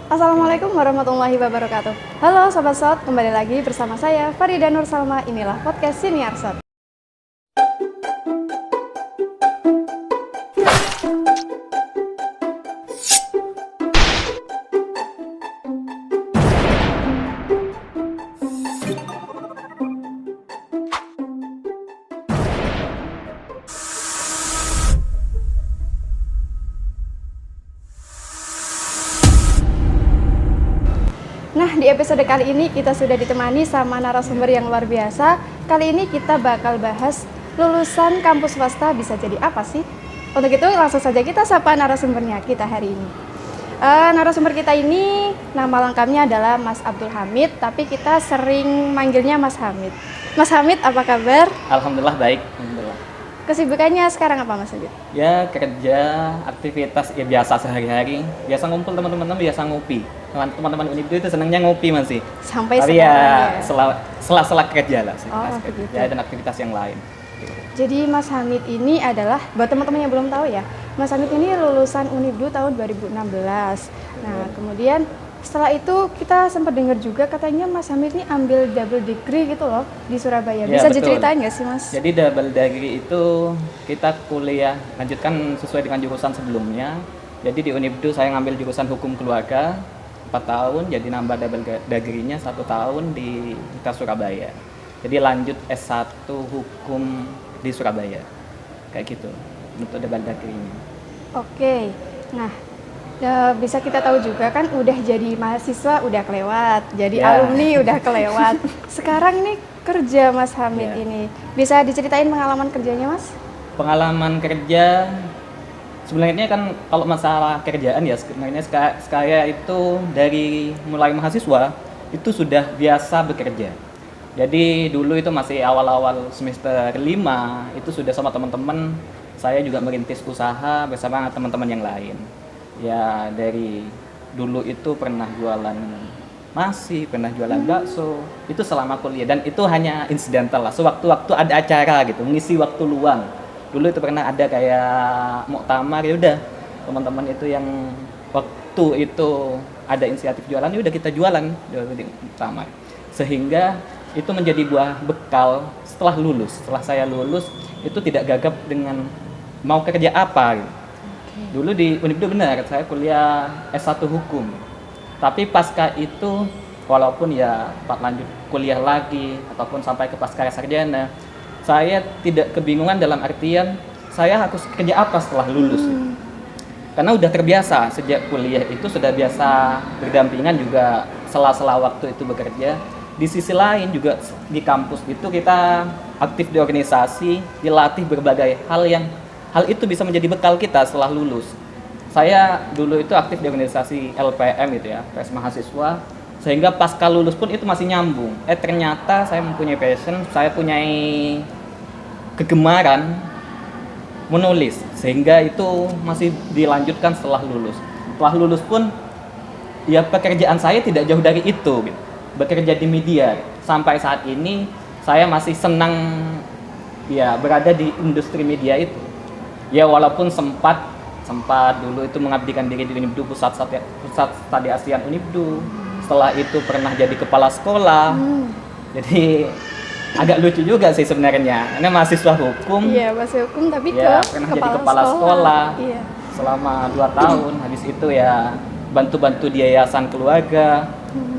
Assalamualaikum warahmatullahi wabarakatuh. Halo Sobat Sot, kembali lagi bersama saya Farida Nur Salma. Inilah podcast Siniar Sot. Nah, di episode kali ini kita sudah ditemani sama narasumber yang luar biasa. Kali ini kita bakal bahas lulusan kampus swasta bisa jadi apa sih? Untuk itu langsung saja kita sapa narasumbernya kita hari ini. Narasumber kita ini nama lengkapnya adalah Mas Abdul Hamid, tapi kita sering manggilnya Mas Hamid. Mas Hamid, apa kabar? Alhamdulillah baik. Alhamdulillah. Kesibukannya sekarang apa Mas Hamid? Ya kerja, aktivitas ya biasa sehari-hari. Biasa ngumpul teman-teman, biasa ngopi. Teman-teman Unibdu itu senangnya ngopi masih. Sampai Tapi sekarang ya sela-sela kerja lah sih. Oh, begitu. Ya, dan aktivitas yang lain. Jadi Mas Hamid ini adalah, buat teman-teman yang belum tahu ya, Mas Hamid ini lulusan Unibdu tahun 2016. Nah, kemudian setelah itu kita sempat dengar juga katanya Mas Hamid ini ambil double degree gitu loh di Surabaya. Ya, Bisa betul. diceritain nggak sih Mas? Jadi double degree itu kita kuliah lanjutkan sesuai dengan jurusan sebelumnya. Jadi di Unibdu saya ngambil jurusan hukum keluarga 4 tahun, jadi nambah double degree-nya 1 tahun di Universitas Surabaya. Jadi lanjut S1 hukum di Surabaya. Kayak gitu untuk double degree-nya. Oke, nah bisa kita tahu juga kan udah jadi mahasiswa udah kelewat, jadi Ya. alumni udah kelewat. Sekarang ini kerja Mas Hamid Ya. ini, bisa diceritain pengalaman kerjanya Mas? Pengalaman kerja sebenarnya kan kalau masalah kerjaan ya sebenarnya saya itu dari mulai mahasiswa itu sudah biasa bekerja. Jadi dulu itu masih awal-awal semester 5 itu sudah sama teman-teman saya juga merintis usaha bersama teman-teman yang lain. Ya dari dulu itu pernah jualan nasi, pernah jualan bakso, itu selama kuliah dan itu hanya insidental lah, sewaktu-waktu ada acara gitu, mengisi waktu luang. Dulu itu pernah ada kayak muktamar, ya udah teman-teman itu yang waktu itu ada inisiatif jualan, ya udah kita jualan di muktamar. Sehingga itu menjadi buah bekal setelah lulus. Setelah saya lulus itu tidak gagap dengan mau kerja apa gitu. Dulu di Unibdu benar, saya kuliah S1 hukum. Tapi pasca itu, walaupun ya Pak lanjut kuliah lagi, ataupun sampai ke pasca sarjana, saya tidak kebingungan dalam artian, saya harus kerja apa setelah lulus. Karena udah terbiasa, sejak kuliah itu sudah biasa berdampingan juga sela-sela waktu itu bekerja. Di sisi lain juga di kampus itu kita aktif di organisasi, dilatih berbagai hal itu bisa menjadi bekal kita setelah lulus. Saya dulu itu aktif di organisasi LPM itu ya, PS mahasiswa, sehingga pasca lulus pun itu masih nyambung. Ternyata saya mempunyai passion, saya punya kegemaran menulis, sehingga itu masih dilanjutkan setelah lulus. Setelah lulus pun ya pekerjaan saya tidak jauh dari itu gitu. Bekerja di media. Sampai saat ini saya masih senang ya berada di industri media itu. Ya walaupun sempat dulu itu mengabdikan diri di Unibdu pusat studi ASEAN Unibdu. Setelah itu pernah jadi kepala sekolah. Jadi agak lucu juga sih sebenarnya. Ini mahasiswa hukum. Iya, mahasiswa hukum tapi Ya, pernah jadi kepala sekolah. Iya. Selama 2 tahun. Habis itu ya bantu-bantu di yayasan keluarga.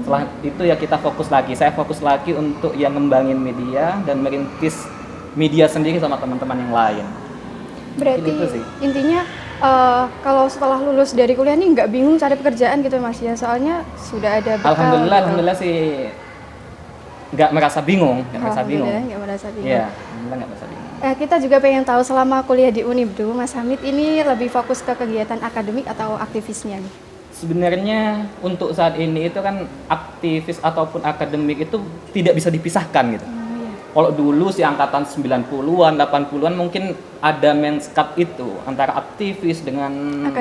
Setelah itu ya kita fokus lagi. Saya fokus lagi untuk yang ngembangin media dan merintis media sendiri sama teman-teman yang lain. Berarti Gitu sih. intinya kalau setelah lulus dari kuliah ini nggak bingung cari pekerjaan gitu Mas ya, soalnya sudah ada bekal. Alhamdulillah sih nggak merasa bingung, nggak merasa bingung. Nggak merasa bingung. Iya, alhamdulillah nggak merasa bingung. Kita juga pengen tahu selama kuliah di Unibdu, Mas Hamid ini lebih fokus ke kegiatan akademik atau aktivisnya nih? Sebenarnya untuk saat ini itu kan aktivis ataupun akademik itu tidak bisa dipisahkan gitu. Kalau dulu si angkatan 90-an, 80-an mungkin ada menskap itu antara aktivis dengan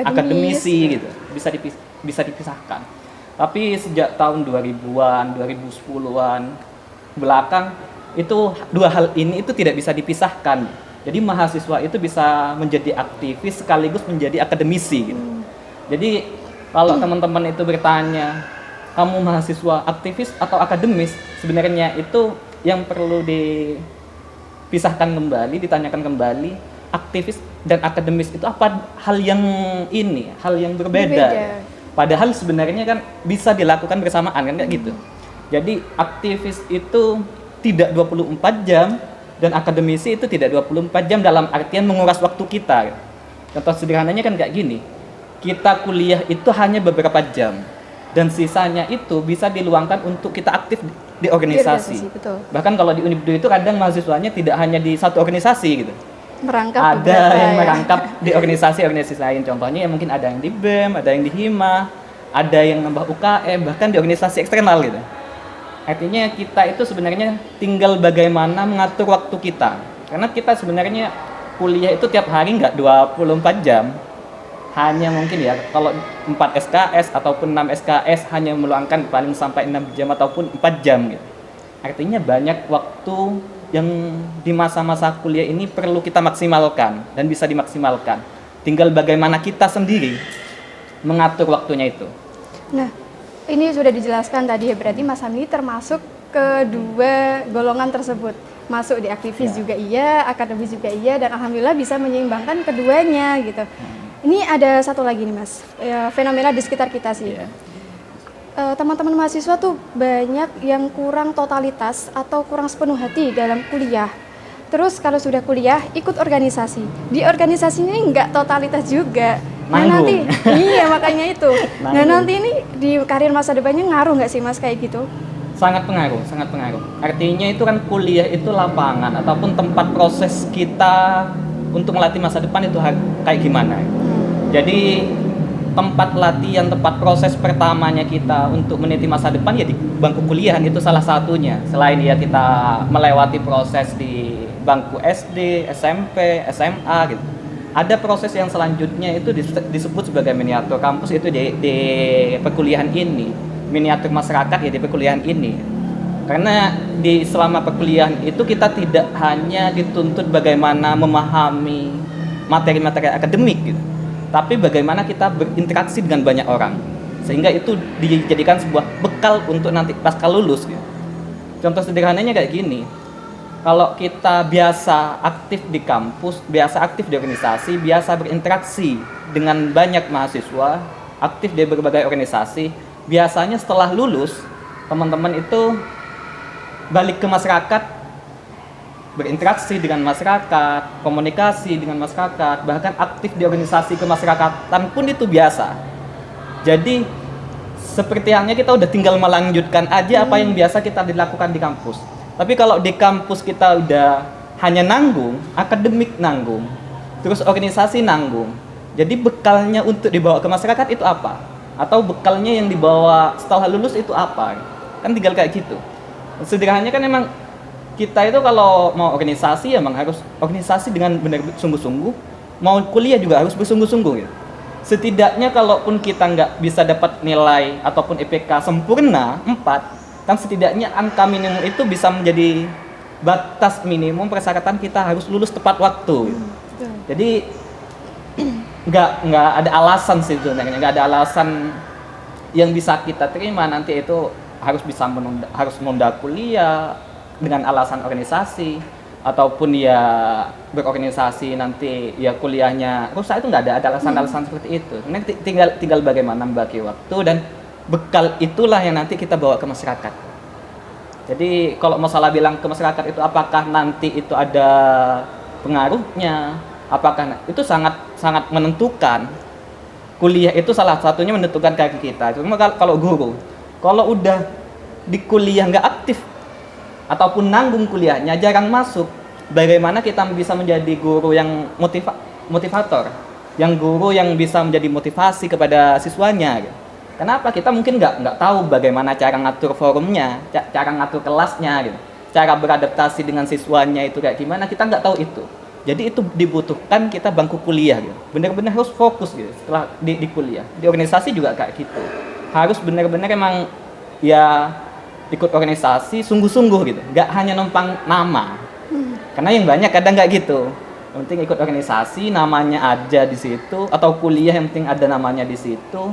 akademisi gitu. Bisa dipisahkan. Tapi sejak tahun 2000-an, 2010-an belakang itu dua hal ini itu tidak bisa dipisahkan. Jadi mahasiswa itu bisa menjadi aktivis sekaligus menjadi akademisi gitu. Jadi Kalau teman-teman itu bertanya, kamu mahasiswa aktivis atau akademis, sebenarnya itu yang perlu dipisahkan kembali, ditanyakan kembali, aktivis dan akademis itu apa hal yang hal yang berbeda. Padahal sebenarnya kan bisa dilakukan bersamaan kan kayak gitu. Jadi aktivis itu tidak 24 jam dan akademisi itu tidak 24 jam dalam artian menguras waktu kita. Contoh sederhananya kan kayak gini. Kita kuliah itu hanya beberapa jam dan sisanya itu bisa diluangkan untuk kita aktif di organisasi. Betul. Bahkan kalau di Unibdu itu kadang mahasiswanya tidak hanya di satu organisasi gitu. Merangkap Ada yang merangkap di organisasi-organisasi lain. Contohnya ya mungkin ada yang di BEM, ada yang di HIMA, ada yang nambah UKM, bahkan di organisasi eksternal gitu. Artinya kita itu sebenarnya tinggal bagaimana mengatur waktu kita. Karena kita sebenarnya kuliah itu tiap hari nggak 24 jam. Hanya mungkin ya kalau 4 SKS ataupun 6 SKS hanya meluangkan paling sampai 6 jam ataupun 4 jam gitu. Artinya banyak waktu yang di masa-masa kuliah ini perlu kita maksimalkan dan bisa dimaksimalkan. Tinggal bagaimana kita sendiri mengatur waktunya itu. Nah, ini sudah dijelaskan tadi ya, berarti Mas Hamdi termasuk kedua golongan tersebut. Masuk di aktivis juga iya, akademis juga iya, dan alhamdulillah bisa menyeimbangkan keduanya gitu. Ini ada satu lagi nih Mas, fenomena di sekitar kita sih. Teman-teman mahasiswa tuh banyak yang kurang totalitas atau kurang sepenuh hati dalam kuliah. Terus kalau sudah kuliah ikut organisasi, di organisasi ini nggak totalitas juga. Nah nanti, iya makanya itu. Nah nanti ini di karir masa depannya ngaruh nggak sih Mas kayak gitu? Sangat pengaruh, sangat pengaruh. Artinya itu kan kuliah itu lapangan ataupun tempat proses kita untuk melatih masa depan itu kayak gimana. Jadi tempat latihan, tempat proses pertamanya kita untuk meniti masa depan ya di bangku kuliahan, itu salah satunya. Selain ya kita melewati proses di bangku SD, SMP, SMA gitu. Ada proses yang selanjutnya itu disebut sebagai miniatur kampus itu di perkuliahan ini. Miniatur masyarakat ya di perkuliahan ini. Karena di selama perkuliahan itu kita tidak hanya dituntut bagaimana memahami materi-materi akademik gitu, tapi bagaimana kita berinteraksi dengan banyak orang, sehingga itu dijadikan sebuah bekal untuk nanti pasca lulus gitu. Contoh sederhananya kayak gini, kalau kita biasa aktif di kampus, biasa aktif di organisasi, biasa berinteraksi dengan banyak mahasiswa, aktif di berbagai organisasi, biasanya setelah lulus teman-teman itu balik ke masyarakat, berinteraksi dengan masyarakat, komunikasi dengan masyarakat, bahkan aktif di organisasi kemasyarakatan pun itu biasa. Jadi seperti halnya kita udah tinggal melanjutkan aja apa yang biasa kita dilakukan di kampus. Tapi kalau di kampus kita udah hanya nanggung, akademik nanggung, terus organisasi nanggung, jadi bekalnya untuk dibawa ke masyarakat itu apa? Atau bekalnya yang dibawa setelah lulus itu apa? Kan tinggal kayak gitu. Sederhananya kan emang kita itu kalau mau organisasi ya emang harus organisasi dengan benar sungguh-sungguh, mau kuliah juga harus bersungguh-sungguh gitu. Setidaknya kalaupun kita nggak bisa dapat nilai ataupun IPK sempurna 4, kan setidaknya angka minimum itu bisa menjadi batas minimum persyaratan kita harus lulus tepat waktu gitu. Jadi nggak ada alasan sih sebenarnya, nggak ada alasan yang bisa kita terima nanti itu harus bisa menunda kuliah dengan alasan organisasi, ataupun ya berorganisasi nanti ya kuliahnya rusak, itu nggak ada alasan-alasan seperti itu. Nanti tinggal bagaimana membagi waktu, dan bekal itulah yang nanti kita bawa ke masyarakat. Jadi kalau masalah bilang ke masyarakat itu apakah nanti itu ada pengaruhnya, apakah itu sangat menentukan. Kuliah itu salah satunya menentukan kaki kita. Cuma kalau guru, kalau udah di kuliah nggak aktif ataupun nanggung kuliahnya, jarang masuk, bagaimana kita bisa menjadi guru yang motivator, yang guru yang bisa menjadi motivasi kepada siswanya gitu. Kenapa? Kita mungkin nggak tahu bagaimana cara ngatur forumnya, cara ngatur kelasnya gitu, cara beradaptasi dengan siswanya itu kayak gimana, kita nggak tahu itu. Jadi itu dibutuhkan kita bangku kuliah gitu, benar-benar harus fokus gitu setelah di kuliah. Di organisasi juga kayak gitu, harus benar-benar emang ya ikut organisasi sungguh-sungguh gitu, nggak hanya numpang nama. Karena yang banyak kadang nggak gitu, yang penting ikut organisasi namanya aja di situ, atau kuliah yang penting ada namanya di situ,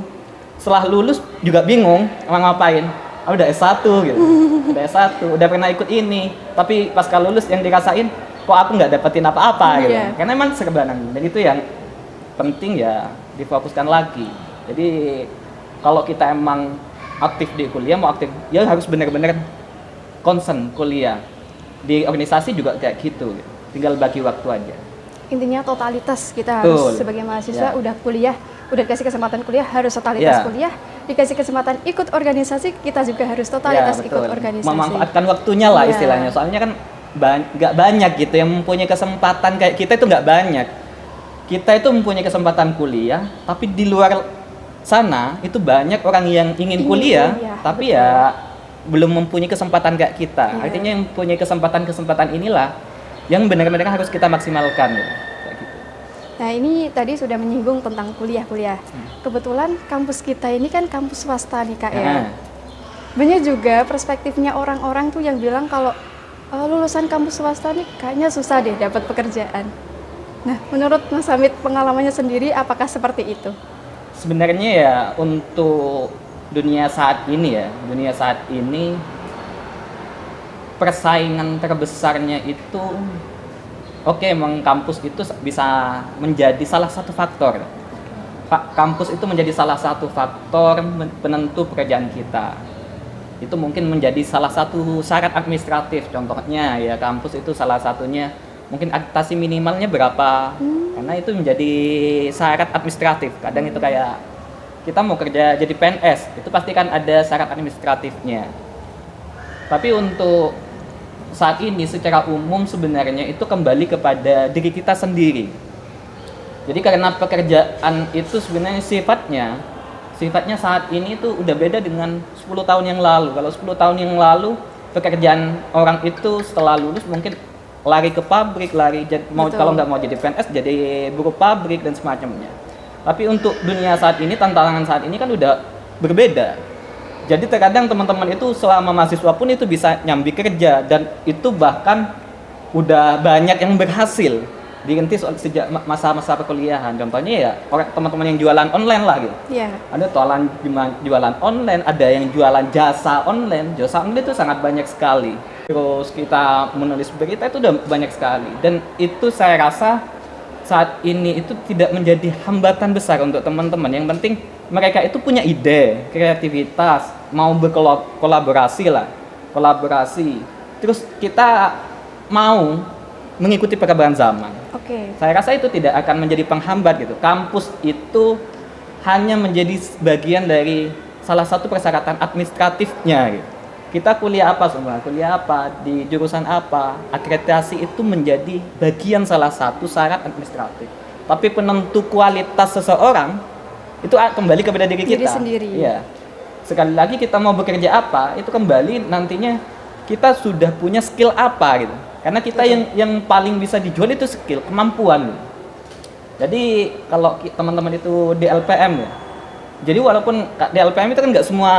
setelah lulus juga bingung mau ngapain. Udah S1 gitu. Udah S1, udah pernah ikut ini, tapi pas kalau lulus yang dirasain kok aku nggak dapetin apa-apa gitu. Iya. Karena emang serba nanggung, dan itu yang penting ya difokuskan lagi. Jadi kalau kita emang aktif di kuliah, mau aktif ya harus benar-benar concern kuliah. Di organisasi juga kayak gitu. Tinggal bagi waktu aja. Intinya totalitas kita Betul. harus sebagai mahasiswa Ya. udah kuliah, udah dikasih kesempatan kuliah harus totalitas Ya. kuliah, dikasih kesempatan ikut organisasi kita juga harus totalitas Ya, ikut betul. organisasi. Memanfaatkan waktunya lah Ya. istilahnya. Soalnya kan nggak banyak gitu yang mempunyai kesempatan kayak kita, itu nggak banyak. Kita itu mempunyai kesempatan kuliah, tapi di luar sana itu banyak orang yang ingin kuliah, tapi betul. ya belum mempunyai kesempatan kayak kita. Iya. Artinya yang mempunyai kesempatan inilah yang benar-benar harus kita maksimalkan. Ya. Kayak gitu. Nah ini tadi sudah menyinggung tentang kuliah-kuliah. Kebetulan kampus kita ini kan kampus swasta nih Kak ya. Nah, Banyak juga perspektifnya orang-orang tuh yang bilang kalau lulusan kampus swasta nih kayaknya susah deh dapat pekerjaan. Nah menurut Mas Hamid pengalamannya sendiri apakah seperti itu? sebenarnya ya untuk dunia saat ini persaingan terbesarnya itu emang kampus itu bisa menjadi salah satu faktor. Kampus itu menjadi salah satu faktor penentu pekerjaan kita. Itu mungkin menjadi salah satu syarat administratif. Contohnya ya kampus itu salah satunya mungkin akreditasi minimalnya berapa. Karena itu menjadi syarat administratif. Kadang itu kayak kita mau kerja jadi PNS, itu pasti kan ada syarat administratifnya. Tapi untuk saat ini secara umum sebenarnya itu kembali kepada diri kita sendiri. Jadi karena pekerjaan itu sebenarnya sifatnya saat ini itu udah beda dengan 10 tahun yang lalu. Kalau 10 tahun yang lalu pekerjaan orang itu setelah lulus mungkin lari ke pabrik, kalau nggak mau jadi PNS jadi buruh pabrik dan semacamnya. Tapi untuk dunia saat ini, tantangan saat ini kan udah berbeda. Jadi terkadang teman-teman itu selama mahasiswa pun itu bisa nyambi kerja, dan itu bahkan udah banyak yang berhasil dirintis sejak masa-masa perkuliahan. Contohnya ya teman-teman yang jualan online lah gitu. Iya. Ada jualan online, ada yang jualan jasa online. Jasa online itu sangat banyak sekali. Terus kita menulis berita itu udah banyak sekali. Dan itu saya rasa saat ini itu tidak menjadi hambatan besar untuk teman-teman. Yang penting mereka itu punya ide, kreativitas, mau berkolaborasi. Terus kita mau mengikuti perkembangan zaman. Oke. Saya rasa itu tidak akan menjadi penghambat gitu. Kampus itu hanya menjadi bagian dari salah satu persyaratan administratifnya gitu. Kita kuliah apa semua, kuliah apa, di jurusan apa, akreditasi itu menjadi bagian salah satu syarat administratif. Tapi penentu kualitas seseorang itu kembali kepada diri kita. Diri sendiri. Iya. Sekali lagi kita mau bekerja apa, itu kembali nantinya kita sudah punya skill apa gitu. Karena kita yang paling bisa dijual itu skill, kemampuan. Jadi kalau teman-teman itu di LPM ya. Jadi walaupun di LPM itu kan nggak semua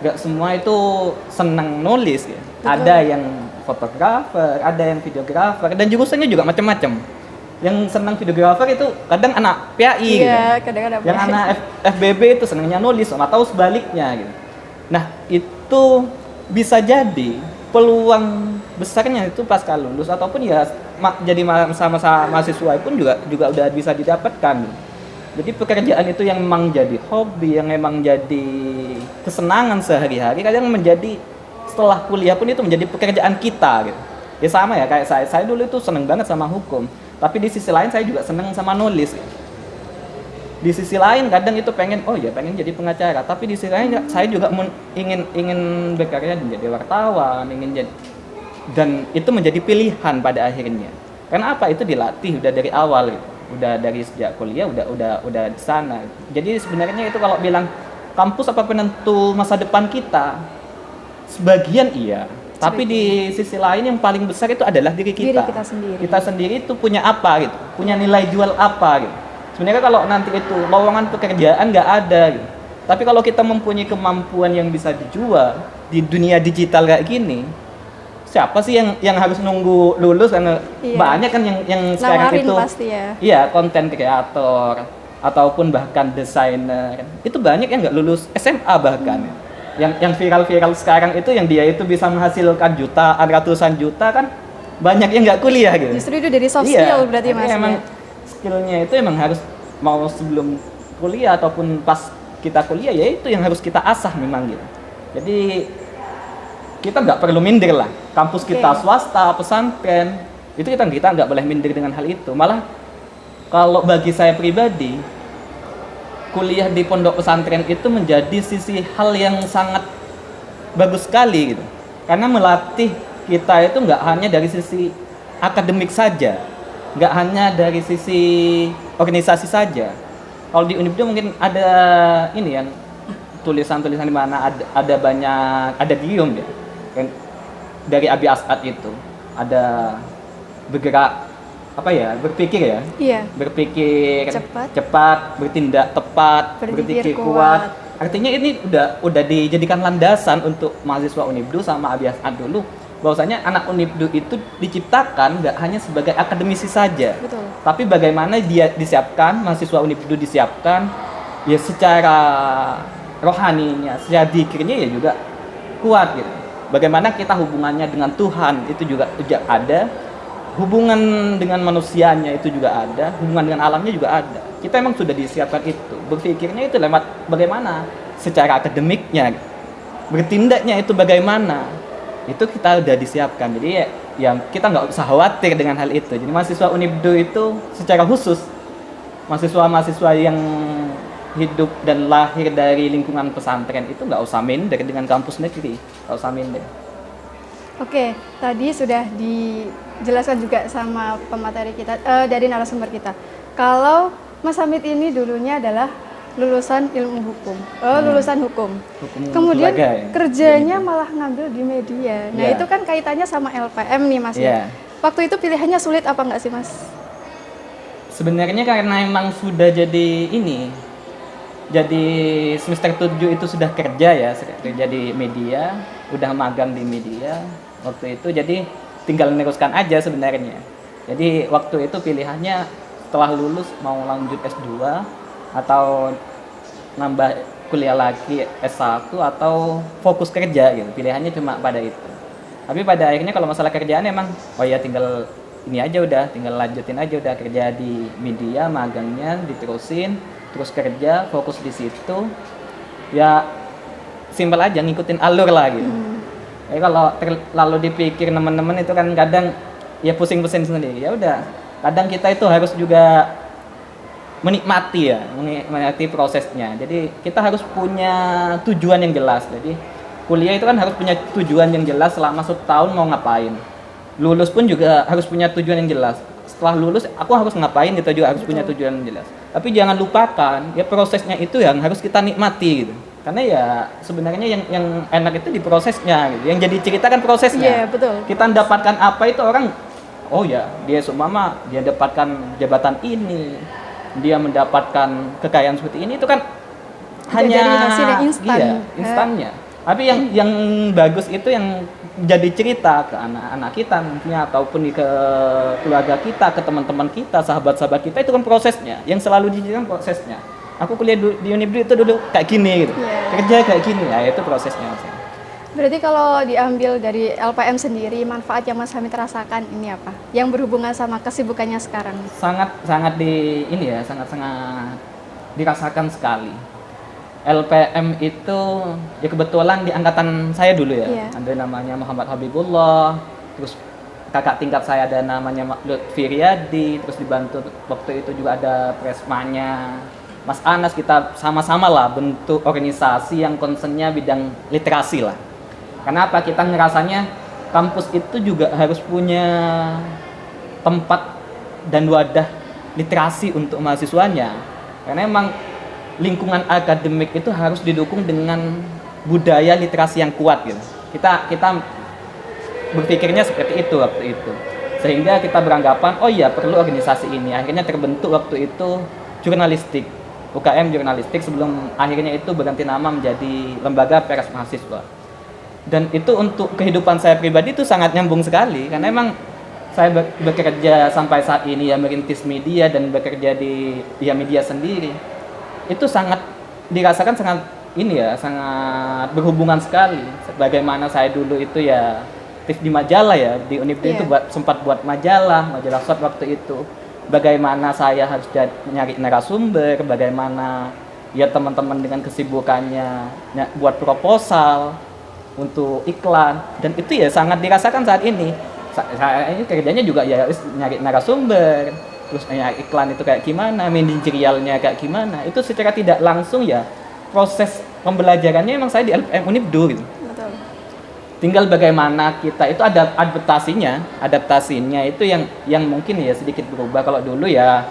nggak semua itu senang nulis ya. Ada yang fotografer, ada yang videografer, dan jurusannya juga macam-macam. Yang senang videografer itu kadang anak PAI Iya, gitu. kadang-kadang Yang anak FBB itu senangnya nulis, atau sebaliknya gitu. Nah, itu bisa jadi peluang besarnya itu pasca lulus ataupun ya jadi masa-masa mahasiswa pun juga udah bisa didapatkan. Jadi pekerjaan itu yang memang jadi hobi, yang memang jadi kesenangan sehari-hari, kadang menjadi setelah kuliah pun itu menjadi pekerjaan kita gitu. Ya sama ya kayak saya dulu itu seneng banget sama hukum, tapi di sisi lain saya juga seneng sama nulis gitu. Di sisi lain kadang itu pengen jadi pengacara, tapi di sisi lain saya juga ingin berkarya menjadi wartawan, dan itu menjadi pilihan pada akhirnya. Karena apa? Itu dilatih udah dari awal gitu. Udah dari sejak kuliah udah di sana. Jadi sebenarnya itu kalau bilang kampus apa penentu masa depan kita, sebagian iya. Tapi di sisi lain yang paling besar itu adalah diri kita. Diri kita sendiri. Kita sendiri itu punya apa gitu, punya nilai jual apa gitu. Sebenarnya kalau nanti itu lowongan pekerjaan nggak ada gitu. Tapi kalau kita mempunyai kemampuan yang bisa dijual di dunia digital kayak gini, siapa sih yang harus nunggu lulus? Karena Iya. banyak kan yang sekarang Nawarin itu pasti ya. iya, konten kreator, ataupun bahkan desainer, itu banyak yang nggak lulus SMA bahkan. Yang viral-viral sekarang itu yang dia itu bisa menghasilkan jutaan, ratusan juta kan, banyak yang nggak kuliah gitu. Justru itu dari soft Iya, skill berarti jadi Mas. emang Ya? skillnya itu emang harus mau sebelum kuliah ataupun pas kita kuliah, ya itu yang harus kita asah memang gitu. Jadi kita nggak perlu minder lah. Kampus kita swasta, pesantren, itu kita nggak boleh minder dengan hal itu. Malah kalau bagi saya pribadi, kuliah di pondok pesantren itu menjadi sisi hal yang sangat bagus sekali gitu. Karena melatih kita itu nggak hanya dari sisi akademik saja, nggak hanya dari sisi organisasi saja. Kalau di Unibdu mungkin ada ini yang tulisan-tulisan di mana ada banyak, ada gium ya. Yang dari Abi As'ad itu ada bergerak berpikir ya. Iya. Berpikir Cepat. cepat, bertindak tepat, Berpikir berpikir kuat. kuat. Artinya ini udah dijadikan landasan untuk mahasiswa Unibdu sama Abi As'ad dulu, bahwasanya anak Unibdu itu diciptakan nggak hanya sebagai akademisi saja. Betul. Tapi bagaimana dia disiapkan, mahasiswa Unibdu disiapkan ya secara rohaninya, secara zikirnya ya juga kuat gitu. Bagaimana kita hubungannya dengan Tuhan itu juga ada, hubungan dengan manusianya itu juga ada, hubungan dengan alamnya juga ada. Kita emang sudah disiapkan itu. Berpikirnya itu lewat bagaimana secara akademiknya, bertindaknya itu bagaimana. Itu kita udah disiapkan. Jadi ya kita nggak usah khawatir dengan hal itu. Jadi mahasiswa Unibdu itu secara khusus mahasiswa-mahasiswa yang hidup dan lahir dari lingkungan pesantren itu nggak usah minder dengan kampus negeri, nggak usah minder. Oke, tadi sudah dijelaskan juga sama pemateri kita, dari narasumber kita. Kalau Mas Hamid ini dulunya adalah lulusan ilmu hukum, lulusan hukum. Kemudian keluarga ya? kerjanya malah ngambil di media. Nah Iya. itu kan kaitannya sama LPM nih Mas. Iya. Waktu itu pilihannya sulit apa enggak sih Mas? Sebenarnya karena emang sudah jadi semester 7 itu sudah kerja ya, kerja di media, udah magang di media waktu itu, jadi tinggal meneruskan aja sebenarnya. Jadi waktu itu pilihannya setelah lulus mau lanjut S2 atau nambah kuliah lagi S1 atau fokus kerja gitu. Pilihannya cuma pada itu. Tapi pada akhirnya kalau masalah kerjaan emang oh ya tinggal ini aja udah, tinggal lanjutin aja udah kerja di media, magangnya diterusin, terus kerja, fokus di situ. Ya simpel aja ngikutin alur lah gitu. Jadi kalau terlalu dipikir teman-teman itu kan kadang ya pusing-pusing sendiri. Ya udah, kadang kita itu harus juga menikmati prosesnya. Jadi kita harus punya tujuan yang jelas. Jadi kuliah itu kan harus punya tujuan yang jelas selama setahun mau ngapain. Lulus pun juga harus punya tujuan yang jelas. Setelah lulus aku harus ngapain, kita juga harus punya tujuan yang jelas. Tapi jangan lupakan ya prosesnya itu yang harus kita nikmati gitu. Karena ya sebenarnya yang enak itu di prosesnya gitu. Yang jadi cerita kan prosesnya. Iya, betul. Kita mendapatkan apa itu orang, oh ya dia seumpama dia dapatkan jabatan ini, dia mendapatkan kekayaan seperti ini, itu kan hanya dari hasil yang instan. Iya, instannya. Tapi yang bagus itu yang jadi cerita ke anak-anak kita mungkin, ataupun ke keluarga kita, ke teman-teman kita, sahabat-sahabat kita, itu kan prosesnya. Yang selalu diceritakan prosesnya. Aku kuliah di Unibdu itu dulu kayak gini gitu. Kerja kayak gini, ya itu prosesnya. Berarti kalau diambil dari LPM sendiri, manfaat yang Mas Hamid rasakan ini apa? Yang berhubungan sama kesibukannya sekarang? Sangat dirasakan sekali. LPM itu ya kebetulan di angkatan saya dulu ya. Iya. Ada namanya Muhammad Habibullah, terus kakak tingkat saya ada namanya Lutfi Riyadi, terus dibantu waktu itu juga ada presmanya Mas Anas. Kita sama-sama lah bentuk organisasi yang concernnya bidang literasi lah. Kenapa? Kita ngerasanya kampus itu juga harus punya tempat dan wadah literasi untuk mahasiswanya. Karena emang lingkungan akademik itu harus didukung dengan budaya literasi yang kuat gitu. Kita berpikirnya seperti itu waktu itu. Sehingga kita beranggapan, oh iya perlu organisasi ini. Akhirnya terbentuk waktu itu jurnalistik, UKM jurnalistik, sebelum akhirnya itu berganti nama menjadi Lembaga Pers Mahasiswa. Dan itu untuk kehidupan saya pribadi itu sangat nyambung sekali, karena emang saya bekerja sampai saat ini ya merintis media dan bekerja di ya media sendiri, itu sangat dirasakan sangat ini ya, sangat berhubungan sekali. Bagaimana saya dulu itu ya aktif di majalah ya, di Unibdu itu sempat buat majalah short waktu itu. Bagaimana saya harus nyari narasumber, bagaimana ya teman-teman dengan kesibukannya buat proposal untuk iklan, dan itu ya sangat dirasakan saat ini. Saya ini kerjanya juga ya nyari narasumber, terus nyari iklan itu kayak gimana, manajerialnya kayak gimana, itu secara tidak langsung ya proses pembelajarannya emang saya di LPM Unibdu gitu. Betul. Tinggal bagaimana kita itu ada adaptasinya itu yang mungkin ya sedikit berubah. Kalau dulu ya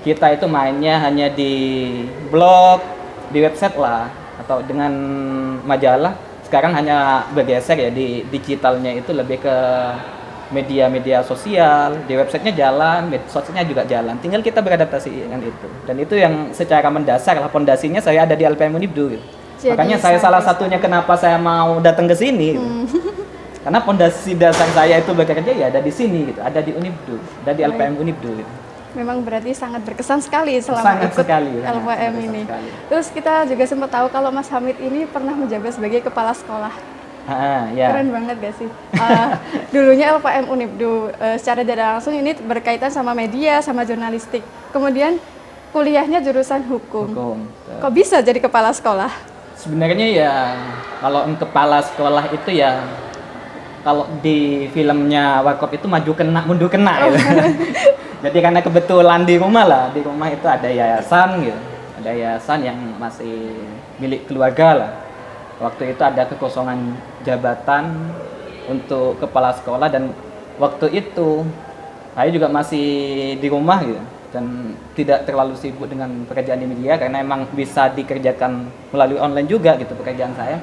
kita itu mainnya hanya di blog, di website lah, atau dengan majalah. Sekarang hanya bergeser ya di digitalnya, itu lebih ke media-media sosial, di websitenya jalan, medsosnya juga jalan. Tinggal kita beradaptasi dengan itu. Dan itu yang secara mendasar lah, pondasinya saya ada di LPM Unibdu gitu. Makanya saya salah satunya kenapa saya mau datang ke sini gitu. Karena pondasi dasar saya itu bekerja ya ada di sini gitu, ada di Unibdu, ada di LPM Unibdu gitu. Memang berarti sangat berkesan sekali selama ikut LPM ini. Terus kita juga sempat tahu kalau Mas Hamid ini pernah menjabat sebagai kepala sekolah. Ya. Keren banget gak sih? Dulunya LPM Unibdu, secara tidak langsung ini berkaitan sama media, sama jurnalistik. Kemudian kuliahnya jurusan hukum. Kok bisa jadi kepala sekolah? Sebenarnya ya kalau kepala sekolah itu ya kalau di filmnya Warkop itu maju kena mundur kena gitu. Jadi karena kebetulan di rumah itu ada yayasan gitu, ada yayasan yang masih milik keluarga lah. Waktu itu ada kekosongan jabatan untuk kepala sekolah, dan waktu itu saya juga masih di rumah gitu dan tidak terlalu sibuk dengan pekerjaan di media karena emang bisa dikerjakan melalui online juga gitu pekerjaan saya.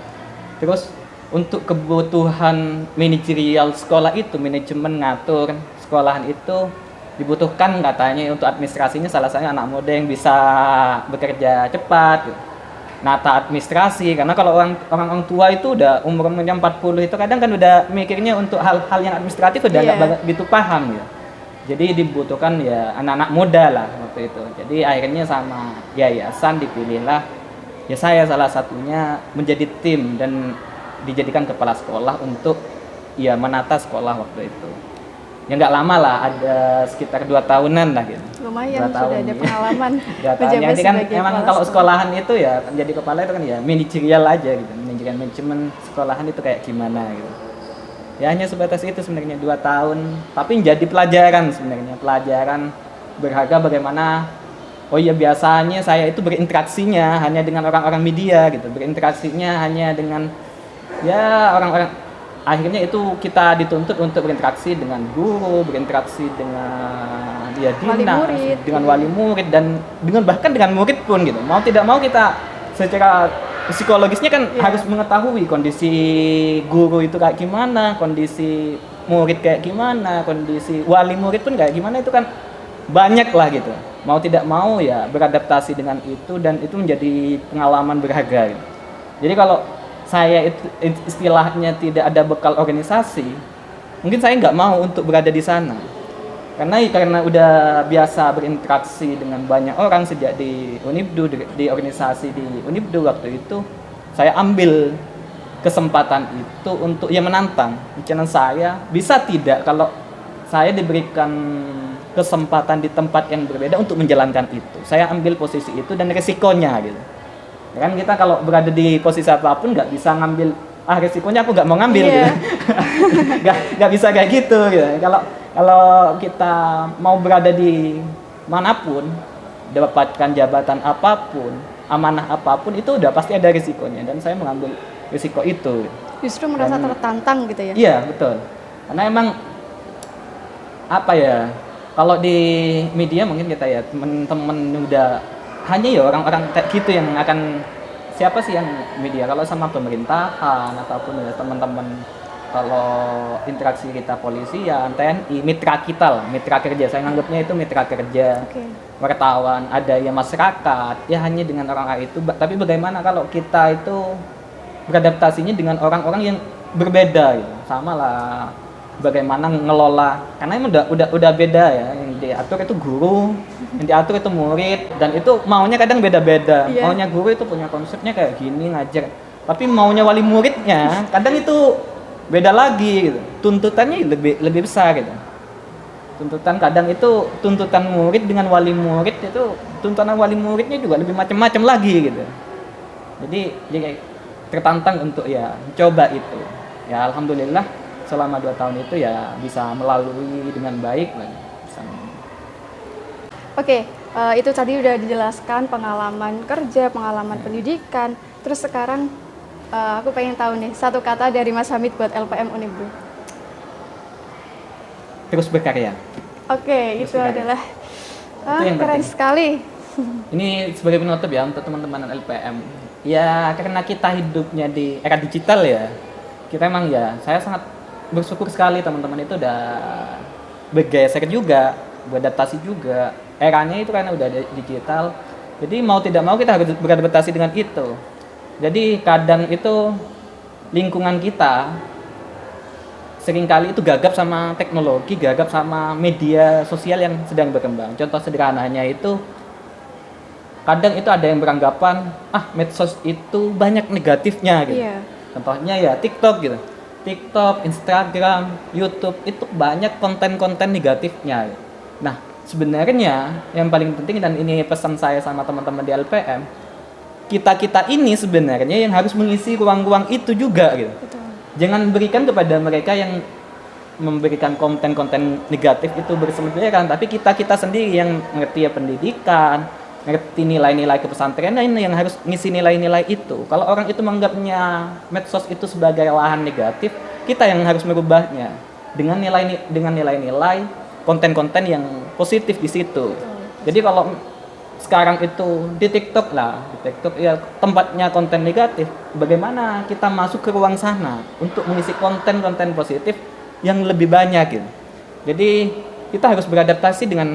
Terus untuk kebutuhan manajerial sekolah itu, manajemen ngatur sekolahan itu dibutuhkan katanya untuk administrasinya salah satunya anak muda yang bisa bekerja cepat gitu. Nata administrasi, karena kalau orang tua itu udah umurnya 40 itu kadang kan udah mikirnya untuk hal-hal yang administratif udah nggak banget gitu paham ya. Jadi dibutuhkan ya anak-anak muda lah waktu itu. Jadi akhirnya sama yayasan dipilihlah ya saya salah satunya menjadi tim dan dijadikan kepala sekolah untuk ya menata sekolah waktu itu. Ya nggak lama lah, ada sekitar 2 tahunan lah gitu. Lumayan sudah ada pengalaman menjabat jadi kan emang kalau sekolahan itu ya menjadi kepala itu kan ya manajerial aja gitu, manajemen sekolahan itu kayak gimana gitu. Ya hanya sebatas itu sebenarnya 2 tahun, tapi jadi pelajaran sebenarnya, pelajaran berharga bagaimana oh iya biasanya saya itu berinteraksinya hanya dengan orang-orang media gitu, berinteraksinya hanya dengan ya orang-orang. Akhirnya itu kita dituntut untuk berinteraksi dengan guru, berinteraksi dengan ya dinas, dengan wali murid, dan bahkan dengan murid pun gitu. Mau tidak mau kita secara psikologisnya kan harus mengetahui kondisi guru itu kayak gimana, kondisi murid kayak gimana, kondisi wali murid pun kayak gimana, itu kan banyak lah gitu. Mau tidak mau ya beradaptasi dengan itu, dan itu menjadi pengalaman berharga gitu. Jadi kalau saya itu istilahnya tidak ada bekal organisasi, mungkin saya nggak mau untuk berada di sana. Karena udah biasa berinteraksi dengan banyak orang sejak di Unibdu, di organisasi di Unibdu waktu itu, saya ambil kesempatan itu untuk ya menantang. Channel saya bisa tidak kalau saya diberikan kesempatan di tempat yang berbeda untuk menjalankan itu. Saya ambil posisi itu dan resikonya gitu. Kan kita kalau berada di posisi apapun nggak bisa ngambil resikonya aku nggak mau ngambil gitu. nggak bisa kayak gitu gitu. Kalau kita mau berada di manapun, dapatkan jabatan apapun, amanah apapun, itu udah pasti ada risikonya, dan saya mengambil risiko itu. Justru merasa tertantang gitu ya? Iya betul, karena emang apa ya, kalau di media mungkin kita ya teman-teman udah hanya ya orang-orang kayak gitu yang akan, siapa sih yang media kalau sama pemerintahan ataupun ya teman-teman, kalau interaksi kita polisian, TNI, mitra kita lah, mitra kerja, saya anggapnya itu mitra kerja, wartawan, ada ya masyarakat, ya hanya dengan orang-orang itu. Tapi bagaimana kalau kita itu beradaptasinya dengan orang-orang yang berbeda gitu. Sama lah bagaimana ngelola, karena emang udah beda ya, yang diatur itu guru, yang diatur itu murid, dan itu maunya kadang beda-beda. Iya. Maunya guru itu punya konsepnya kayak gini ngajar, tapi maunya wali muridnya kadang itu beda lagi gitu. Tuntutannya lebih besar gitu. Tuntutan kadang itu tuntutan murid dengan wali murid itu tuntutan wali muridnya juga lebih macam-macam lagi gitu. Jadi tertantang untuk ya coba itu. Ya alhamdulillah selama 2 tahun itu ya bisa melalui dengan baik lah. Oke, itu tadi udah dijelaskan pengalaman kerja, pengalaman pendidikan. Terus sekarang aku pengen tahu nih satu kata dari Mas Hamid buat LPM Unibdu. Terus berkarya. Oke, Terus itu berkarya. adalah Itu yang keren penting. sekali. Ini sebagai penutup ya untuk teman-teman LPM. Ya karena kita hidupnya di era digital ya. Kita emang ya, saya sangat bersyukur sekali teman-teman itu udah bergeser juga, beradaptasi juga. Eranya itu karena udah digital. Jadi mau tidak mau kita harus beradaptasi dengan itu. Jadi kadang itu lingkungan kita seringkali itu gagap sama teknologi, gagap sama media sosial yang sedang berkembang. Contoh sederhananya itu kadang itu ada yang beranggapan medsos itu banyak negatifnya gitu. Iya. Contohnya ya TikTok gitu. TikTok, Instagram, YouTube itu banyak konten-konten negatifnya. Nah, sebenarnya yang paling penting dan ini pesan saya sama teman-teman di LPM, kita-kita ini sebenarnya yang harus mengisi ruang-ruang itu juga gitu. Betul. Jangan berikan kepada mereka yang memberikan konten-konten negatif itu berselebihan, tapi kita sendiri yang ngerti ya pendidikan, ngerti nilai-nilai kepesantrenan ini yang harus ngisi nilai-nilai itu. Kalau orang itu menganggapnya medsos itu sebagai lahan negatif, kita yang harus merubahnya dengan nilai-nilai konten-konten yang positif di situ. Jadi kalau sekarang itu di TikTok ya tempatnya konten negatif, bagaimana kita masuk ke ruang sana untuk mengisi konten-konten positif yang lebih banyak gitu. Jadi kita harus beradaptasi dengan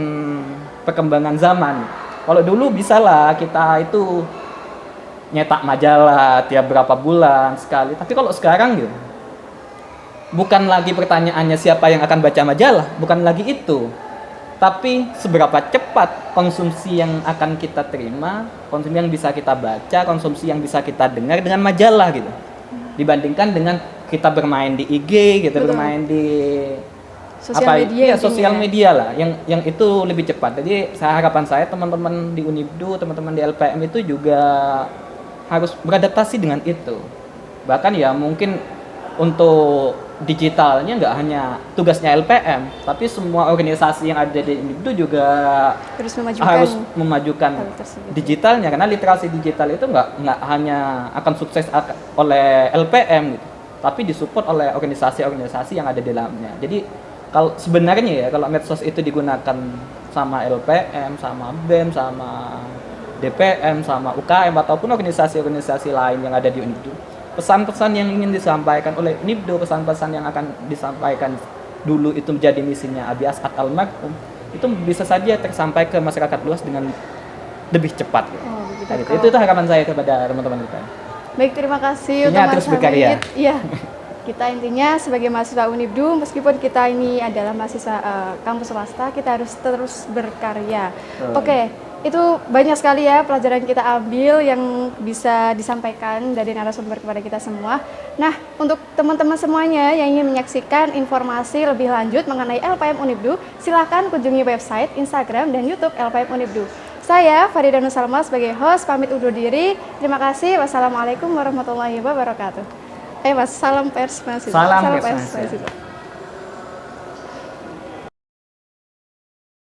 perkembangan zaman. Kalau dulu bisalah kita itu nyetak majalah tiap berapa bulan sekali, tapi kalau sekarang gitu bukan lagi pertanyaannya siapa yang akan baca majalah, bukan lagi itu. Tapi seberapa cepat konsumsi yang akan kita terima, konsumsi yang bisa kita baca, konsumsi yang bisa kita dengar dengan majalah gitu. Dibandingkan dengan kita bermain di IG, kita Betul. bermain di Sosial media ya intinya. sosial media lah, yang itu lebih cepat. Jadi harapan saya teman-teman di Unibdu, teman-teman di LPM itu juga harus beradaptasi dengan itu. Bahkan ya mungkin untuk digitalnya nggak hanya tugasnya LPM, tapi semua organisasi yang ada di Unibdu juga harus memajukan hal tersebut. digitalnya, karena literasi digital itu nggak hanya akan sukses oleh LPM gitu, tapi disupport oleh organisasi-organisasi yang ada di dalamnya. Jadi kalau sebenarnya ya kalau medsos itu digunakan sama LPM, sama BEM, sama DPM, sama UKM ataupun organisasi-organisasi lain yang ada di Unibdu, pesan-pesan yang ingin disampaikan oleh Unibdu, pesan-pesan yang akan disampaikan dulu itu menjadi misinya Abi As'ad almarhum, itu bisa saja tersampaikan ke masyarakat luas dengan lebih cepat. Oh, begitu. Itu harapan saya kepada teman-teman kita. Baik, terima kasih Intinya untuk terus Mas berkarya. Hamid. Iya. Kita intinya sebagai mahasiswa Unibdu, meskipun kita ini adalah mahasiswa kampus swasta, kita harus terus berkarya. Oke, itu banyak sekali ya pelajaran kita ambil yang bisa disampaikan dari narasumber kepada kita semua. Nah, untuk teman-teman semuanya yang ingin menyaksikan informasi lebih lanjut mengenai LPM Unibdu, silakan kunjungi website, Instagram, dan YouTube LPM Unibdu. Saya Farida Nusalma sebagai host pamit undur diri. Terima kasih. Wassalamualaikum warahmatullahi wabarakatuh. Mas, salam pers mahasiswa. Salam pers mahasiswa. mahasiswa.